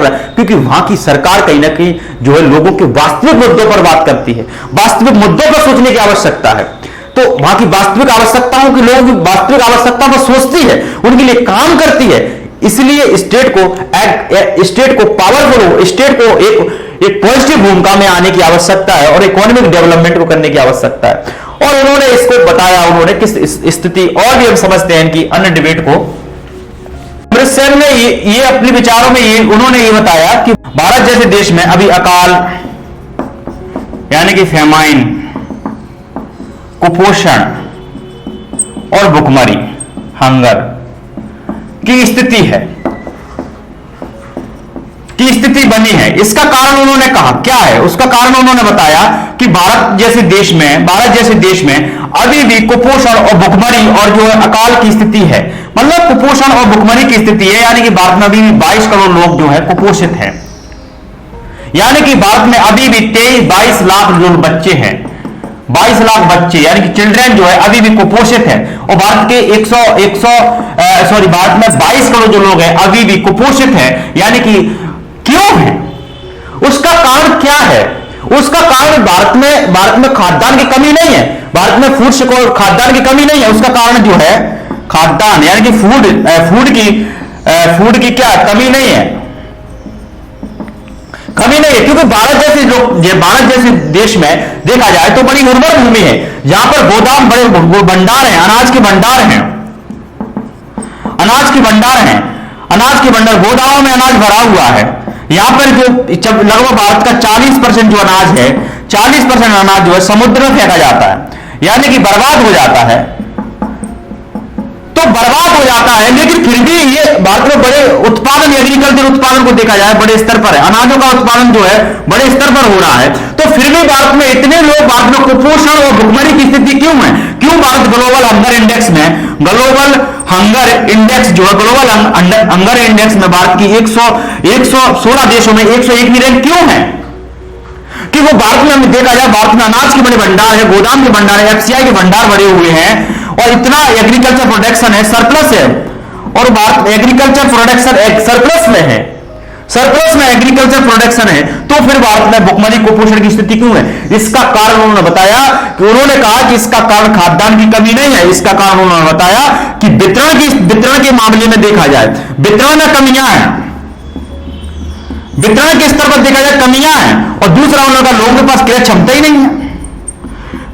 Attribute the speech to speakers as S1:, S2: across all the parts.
S1: क्योंकि वहां की सरकार कहीं ना कहीं जो है लोगों के वास्तविक मुद्दों पर बात करती है, वास्तविक मुद्दों पर सोचने की आवश्यकता है। तो वहां की वास्तविक आवश्यकताओं की लोगों की वास्तविक आवश्यकताओं पर सोचती है, उनके लिए काम करती है। इसलिए स्टेट को पावरफुल हो, स्टेट को एक पॉजिटिव भूमिका में आने की आवश्यकता है और इकोनॉमिक डेवलपमेंट को करने की आवश्यकता है। और उन्होंने इसको बताया, उन्होंने किस स्थिति, और भी हम समझते हैं कि अन्य डिबेट को। अमृतसर ने ये अपने विचारों में उन्होंने ये बताया कि भारत जैसे देश में अभी अकाल यानी कि फेमाइन, कुपोषण और भुखमरी, हंगर की स्थिति बनी है। इसका कारण उन्होंने कहा क्या है, उसका कारण उन्होंने बताया कि भारत जैसे देश में अभी भी कुपोषण और भुखमरी और जो है अकाल की स्थिति है। मतलब कुपोषण और भुखमरी की स्थिति है, यानी कि भारत में अभी भी 22 करोड़ लोग जो है कुपोषित हैं। यानी कि भारत में अभी भी 22 लाख जो बच्चे हैं, 22 लाख बच्चे यानी कि चिल्ड्रन जो है अभी भी कुपोषित है। और भारत के भारत में 22 करोड़ जो लोग हैं अभी भी कुपोषित हैं। यानी कि क्यों है, उसका कारण क्या है? उसका कारण भारत में खाद्यान्न की कमी नहीं है, भारत में खाद्यान्न की कमी नहीं है। उसका कारण जो है खाद्यान्न यानी कि फूड की क्या कमी नहीं है, क्योंकि भारत जैसे देश में देखा जाए तो बड़ी उर्वर भूमि है, जहां पर गोदाम, बड़े भंडार हैं, अनाज के भंडार गोदामों में अनाज भरा हुआ है। यहां पर जो लगभग भारत का 40% जो अनाज है, 40% अनाज जो है समुद्र में फेंका जाता है, यानी कि बर्बाद हो जाता है। लेकिन फिर भी ये भारत में बड़े उत्पादन, एग्रीकल्चर उत्पादन को देखा जाए बड़े स्तर पर है, अनाजों का उत्पादन जो है बड़े स्तर पर हो रहा है। तो फिर भी भारत में इतने लोग, भारत में कुपोषण और भुखमरी की स्थिति क्यों है? क्यों भारत ग्लोबल हंगर इंडेक्स में भारत की 116 देशों में 101वीं रैंक क्यों है? कि वो भारत में हमें देखा जाए, भारत में अनाज के बड़े भंडार है, गोदाम के भंडार है, एफसीआई के भंडार भरे हुए हैं और इतना एग्रीकल्चर प्रोडक्शन है, सरप्लस है। और भारत एग्रीकल्चर प्रोडक्शन सरप्लस में एग्रीकल्चर प्रोडक्शन है, तो फिर भारत में भुखमरी कुपोषण की स्थिति क्यों है? इसका कारण उन्होंने बताया कि उन्होंने कहा कि इसका कारण खाद्यान्न की कमी नहीं है। इसका कारण उन्होंने बताया कि वितरण के मामले में देखा जाए, वितरण में कमियां हैं, वितरण के स्तर पर देखा जाए कमियां हैं। और दूसरा उन्होंने कहा लोगों के पास क्रय क्षमता ही नहीं है,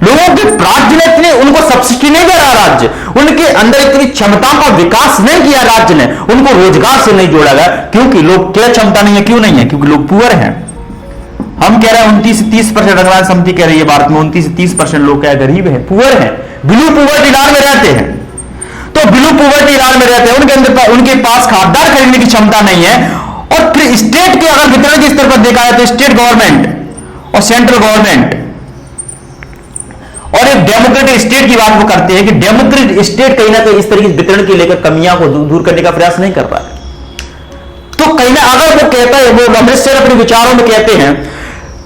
S1: लोगों के राज्य ने इतने उनको सब्सिडी नहीं दे रहा, राज्य उनके अंदर इतनी क्षमताओं का विकास नहीं किया, राज्य ने उनको रोजगार से नहीं जोड़ा गया, क्योंकि लोग क्रय क्षमता नहीं है। क्यों नहीं है? क्योंकि लोग पुअर हैं। हम कह रहे हैं 29 से 30%, रंगराज समिति कह रही है भारत में 29 से 30% लोग क्या गरीब हैं, पुअर हैं, बिलो पुअर्टी लाइन में रहते हैं। तो बिलो पुअर्टी लाइन में रहते हैं, उनके पास खाद्यान्न खरीदने की क्षमता नहीं है। और फिर स्टेट के अगर वितरण के स्तर पर देखा जाए तो स्टेट गवर्नमेंट और सेंट्रल गवर्नमेंट और एक डेमोक्रेटिक स्टेट की बात वो करते हैं कि डेमोक्रेटिक स्टेट कहीं ना कहीं इस तरीके से वितरण के लेकर कमियां को दूर करने का प्रयास नहीं कर रहा है। तो कहीं ना अगर वो कहता है, वो अमृतसर अपने विचारों में कहते हैं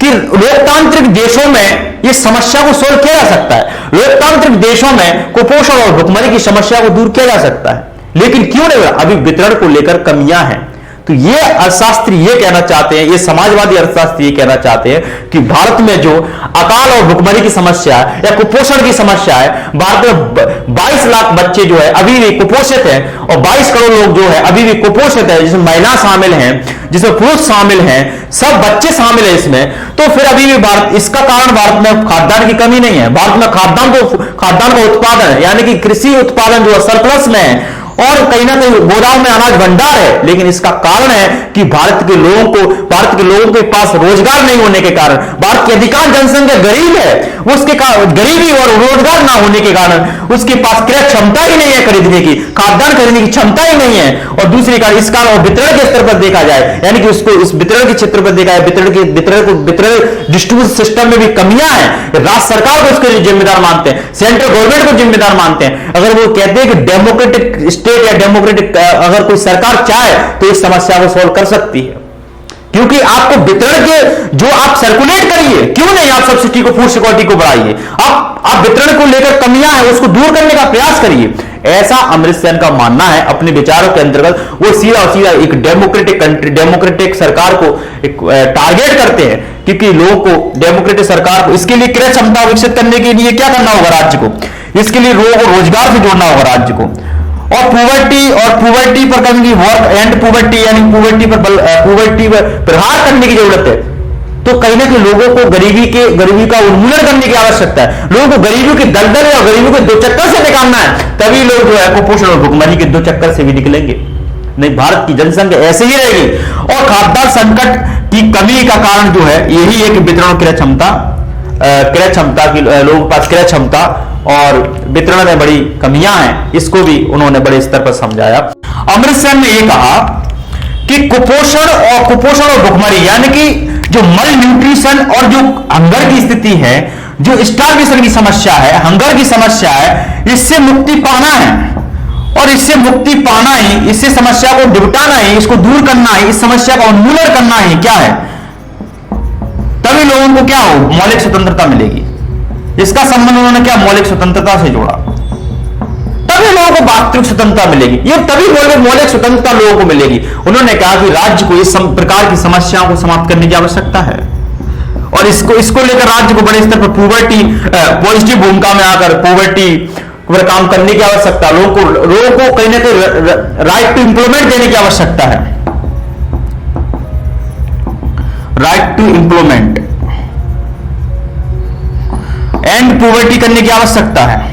S1: कि लोकतांत्रिक देशों में ये समस्या को सोल्व किया जा सकता है, लोकतांत्रिक देशों में कुपोषण और भुखमरी की समस्या को दूर किया जा सकता है, लेकिन क्यों नहीं? अभी वितरण को लेकर कमियां हैं। तो ये अर्थशास्त्री ये कहना चाहते हैं, ये समाजवादी अर्थशास्त्री ये कहना चाहते हैं कि भारत में जो अकाल और भुखमरी की समस्या है या कुपोषण की समस्या है, भारत में 22 लाख बच्चे जो है अभी भी कुपोषित हैं और 22 करोड़ लोग जो है अभी भी कुपोषित है, जिसमें महिला शामिल हैं, जिसमें पुरुष शामिल हैं, सब बच्चे शामिल हैं इसमें। तो फिर अभी भी इसका कारण भारत में खाद्यान्न की कमी नहीं है, भारत में खाद्यान्न का उत्पादन है, यानी कि कृषि उत्पादन जो है सरप्लस में है और कहीं ना कहीं गोदाम में अनाज भंडार है। लेकिन इसका कारण है कि भारत के लोगों के पास रोजगार नहीं होने के कारण, भारत की अधिकांश जनसंख्या गरीब है, उसके गरीबी और रोजगार ना होने के कारण उसके पास क्रय क्षमता ही नहीं है, खरीदने की खाद्यान्न खरीदने की क्षमता ही नहीं है। और दूसरी कारण इस कारण और वितरण के स्तर पर देखा जाए, यानी कि उसको इस वितरण के क्षेत्र पर देखा जाए, वितरण डिस्ट्रीब्यूशन सिस्टम में भी कमियां हैं। राज्य सरकार को उसके जिम्मेदार मानते हैं, सेंट्रल गवर्नमेंट को जिम्मेदार मानते हैं। अगर वो कहते हैं कि डेमोक्रेटिक स्टेट या डेमोक्रेटिक अगर कोई सरकार चाहे तो इस समस्या को सॉल्व कर सकती है, क्योंकि आपको वितरण के जो आप सर्कुलेट करिए, क्यों नहीं आप सब्सिडी को, फूड सिक्योरिटी को बढ़ाइए, आप वितरण को लेकर कमियां हैं उसको दूर करने का प्रयास करिए। ऐसा अमृत सेन का मानना है। अपने विचारों के अंतर्गत वो सीधा सीधा एक डेमोक्रेटिक कंट्री, डेमोक्रेटिक सरकार को टारगेट करते हैं, क्योंकि लोगों को, डेमोक्रेटिक सरकार को, इसके लिए क्रय क्षमता विकसित करने के लिए क्या करना होगा राज्य को, इसके लिए लोगों को रोजगार से जोड़ना होगा राज्य को, और पुवर्टी पर करेंगे वर्क एंड पुवर्टी, यानी पुवर्टी पर प्रहार करने की जरूरत है। तो कहीं ना कहीं लोगों को गरीबी का उन्मूलन करने की आवश्यकता है। लोगों को गरीबी के दलदल और गरीबी के दो चक्कर से निकालना है, तभी लोग जो है कुपोषण और भुखमरी के दो चक्कर से भी निकलेंगे। नहीं, भारत की जनसंख्या ऐसे ही रहेगी। और खाद्यान्न संकट की कमी का कारण जो है यही है कि वितरण क्रय क्षमता की, लोगों के पास क्रय क्षमता और वितरण में बड़ी कमियां हैं। इसको भी उन्होंने बड़े स्तर पर समझाया। अमृत सेन ने यह कहा कि कुपोषण और भुखमरी, यानी कि जो मल न्यूट्रिशन और जो हंगर की स्थिति है, जो स्टार्वेशन की समस्या है, हंगर की समस्या है, इससे मुक्ति पाना है। और इससे मुक्ति पाना ही, इससे समस्या को निपटाना ही, इसको दूर करना ही, इस समस्या का उन्मूलन करना ही क्या है, तभी लोगों को क्या हो, मौलिक स्वतंत्रता मिलेगी। इसका संबंध उन्होंने क्या, मौलिक स्वतंत्रता से जोड़ा। तभी लोगों को वास्तविक स्वतंत्रता मिलेगी। ये तभी मौलिक स्वतंत्रता लोगों को मिलेगी। उन्होंने कहा कि राज्य को इस प्रकार की समस्याओं को समाप्त करने की आवश्यकता है, और इसको लेकर राज्य को बड़े स्तर पर पॉजिटिव भूमिका में आकर पॉवर्टी पर काम करने की आवश्यकता, लोगों को कहीं ना कहीं राइट टू एम्प्लॉयमेंट देने की आवश्यकता है, right to employment and poverty करने की आवश्यकता है।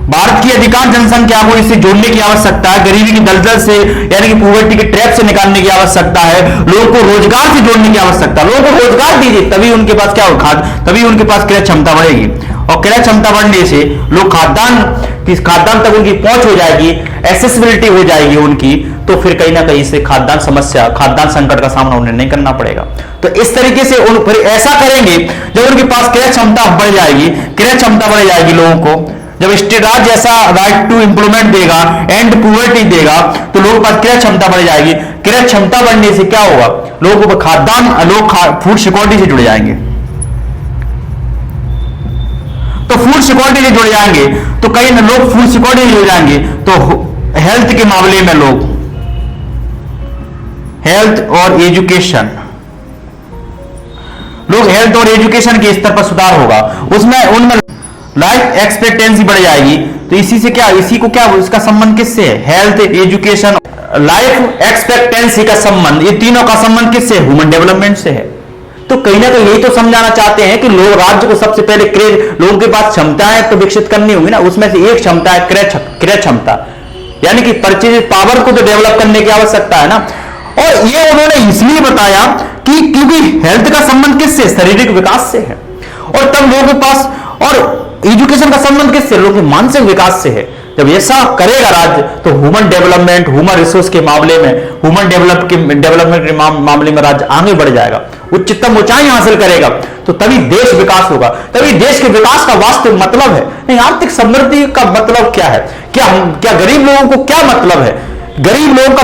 S1: भारत की अधिकांश जनसंख्या को इससे जोड़ने की आवश्यकता है, गरीबी की दलदल से, यानी कि पॉवर्टी के ट्रैप से निकालने की आवश्यकता है, लोगों को रोजगार से जोड़ने की आवश्यकता है। लोगों को रोजगार दीजिए, तभी उनके पास क्या होगा, तभी उनके पास क्रय क्षमता बढ़ेगी, और क्रय क्षमता बढ़ने से लोग खाद्यान्न तक उनकी पहुंच हो जाएगी, एक्सेसिबिलिटी हो जाएगी उनकी, तो फिर कहीं ना कहीं से खाद्यान्न संकट का सामना उन्हें नहीं करना पड़ेगा। तो इस तरीके से ऐसा करेंगे जब उनके पास क्रय क्षमता बढ़ जाएगी, क्रय क्षमता बढ़ जाएगी लोगों को, जब स्टेट राज्य ऐसा राइट टू एम्प्लॉयमेंट देगा, एंड पॉवर्टी देगा, तो लोगों के पास क्रय क्षमता बढ़ जाएगी। क्रय क्षमता बढ़ने से क्या होगा, लोगों को फूड सिक्योरिटी से जुड़ जाएंगे। तो फूड सिक्योरिटी से जुड़ जाएंगे तो कई लोग फूड सिक्योरिटी से जुड़ जाएंगे, तो हेल्थ के मामले में लोग, हेल्थ और एजुकेशन के स्तर पर सुधार होगा, उनमें लाइफ एक्सपेक्टेंसी बढ़ जाएगी। तो इसका संबंध किससे है, हेल्थ, एजुकेशन, लाइफ एक्सपेक्टेंसी का संबंध, ये तीनों का संबंध किससे, ह्यूमन डेवलपमेंट से है। तो कहीं ना कहीं यही तो समझाना चाहते हैं कि लोग, राज्य को सबसे पहले लोगों के पास क्षमताएं तो विकसित करनी होगी ना, उसमें से एक क्षमता है क्रय क्षमता, यानी कि परचेज पावर को तो डेवलप करने की आवश्यकता है ना। और ये उन्होंने इसलिए बताया कि क्योंकि हेल्थ का संबंध किससे, शारीरिक विकास से है, और तब लोगों के पास, और एजुकेशन का संबंध किससे, लोगों के मानसिक विकास से है। जब ऐसा करेगा राज्य, तो ह्यूमन डेवलपमेंट, ह्यूमन रिसोर्स के मामले में, ह्यूमन डेवलपमेंट के मामले में राज्य आगे बढ़ जाएगा, उच्चतम ऊंचाई हासिल करेगा, तो तभी देश विकास होगा। तभी देश के विकास का वास्तविक मतलब है। नहीं, आर्थिक समृद्धि का मतलब क्या है, क्या गरीब लोगों को क्या मतलब है, गरीब लोगों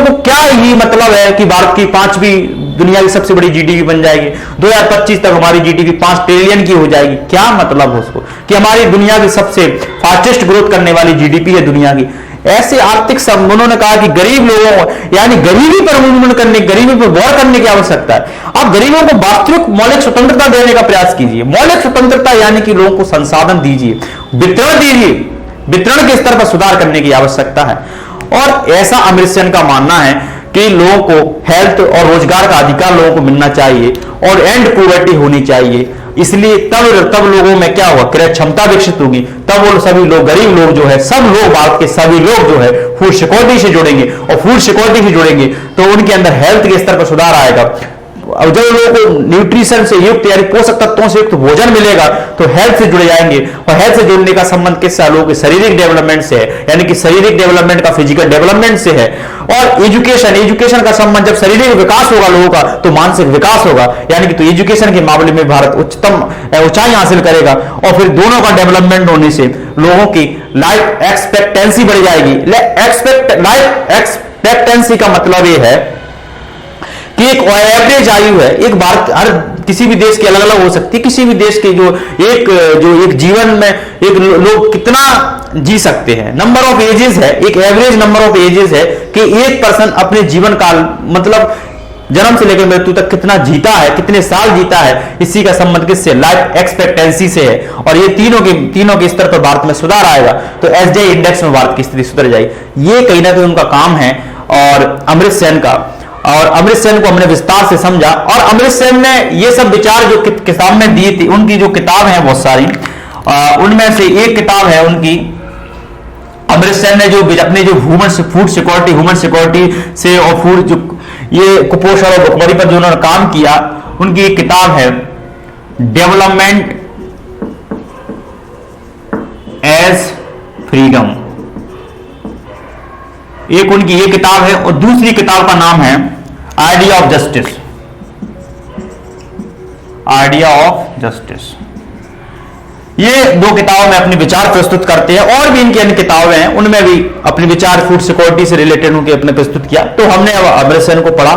S1: को क्या ही मतलब है कि भारत की 5वीं दुनिया की सबसे बड़ी जीडीपी बन जाएगी, 2025 तक हमारी जीडीपी 5 ट्रिलियन की हो जाएगी। क्या मतलब है उसको, कि हमारी दुनिया की सबसे फास्टेस्ट ग्रोथ करने वाली जीडीपी है दुनिया की। ऐसे आर्थिक उन्होंने कहा कि गरीब लोगों, यानी गरीबी पर उन्मूलन करने, गरीबी पर गौर करने की आवश्यकता है। आप गरीबों को वास्तविक मौलिक स्वतंत्रता देने का प्रयास कीजिए। मौलिक स्वतंत्रता यानी कि लोगों को संसाधन दीजिए, वितरण दीजिए, वितरण के स्तर पर सुधार करने की आवश्यकता है। और ऐसा अमृत सेन का मानना है कि लोगों को हेल्थ और रोजगार का अधिकार लोगों को मिलना चाहिए, और एंड पॉवर्टी होनी चाहिए। इसलिए तब लोगों में क्या होगा, क्रय क्षमता विकसित होगी, तब वो सभी लोग, गरीब लोग जो है, सब लोग, भारत के सभी लोग जो है फूड सिक्योरिटी से जुड़ेंगे, और फूड सिक्योरिटी से जुड़ेंगे तो उनके अंदर हेल्थ के स्तर पर सुधार आएगा। और जब लोगों को न्यूट्रिशन से युक्त, यानी पोषक तत्वों से युक्त भोजन मिलेगा, तो हेल्थ से जुड़ जाएंगे। और हेल्थ से जुड़ने का संबंध किससे, लोगों के शारीरिक डेवलपमेंट से है, यानी कि शारीरिक डेवलपमेंट का फिजिकल डेवलपमेंट से है। और एजुकेशन का संबंध, जब शारीरिक विकास होगा लोगों का, तो मानसिक विकास होगा, यानी कि तो एजुकेशन के मामले में भारत उच्चतम ऊंचाई हासिल करेगा। और फिर दोनों का डेवलपमेंट होने से लोगों की लाइफ एक्सपेक्टेंसी बढ़ जाएगी। लाइफ एक्सपेक्टेंसी का मतलब यह है कि एक एवरेज आयु है, एक भारत, हर किसी भी देश की अलग अलग हो सकती है। किसी भी देश के जो एक जीवन में एक लोग कितना जी सकते हैं, नंबर ऑफ एजेस है, एक एवरेज नंबर ऑफ एजेस है कि एक पर्सन अपने जीवन काल मतलब जन्म से लेकर मृत्यु तक कितना जीता है, कितने साल जीता है, इसी का संबंध किससे, लाइफ एक्सपेक्टेंसी से है। और ये तीनों के स्तर पर भारत में सुधार आएगा तो एसडीआई इंडेक्स में भारत की स्थिति सुधर जाएगी। ये कहीं ना कहीं उनका काम है और अमर्त्य सेन का। और अमर्त्य सेन को हमने विस्तार से समझा और अमर्त्य सेन ने ये सब विचार जो किताब में दिए थे, उनकी जो किताब है बहुत सारी, उनमें से एक किताब है उनकी, अमर्त्य सेन ने जो अपने जो फूड सिक्योरिटी से और फूड जो ये कुपोषण और भुखमरी पर जो उन्होंने काम किया, उनकी एक किताब है डेवलपमेंट एज फ्रीडम, एक उनकी ये किताब है। और दूसरी किताब का नाम है idea of justice, idea of justice. ये दो किताबों में अपने विचार प्रस्तुत करते हैं और भी इनकी अन्य किताबें हैं, उनमें भी अपने विचार फूड सिक्योरिटी से रिलेटेड उनके अपने प्रस्तुत किया। तो हमने अब अमर्त्य सेन को पढ़ा,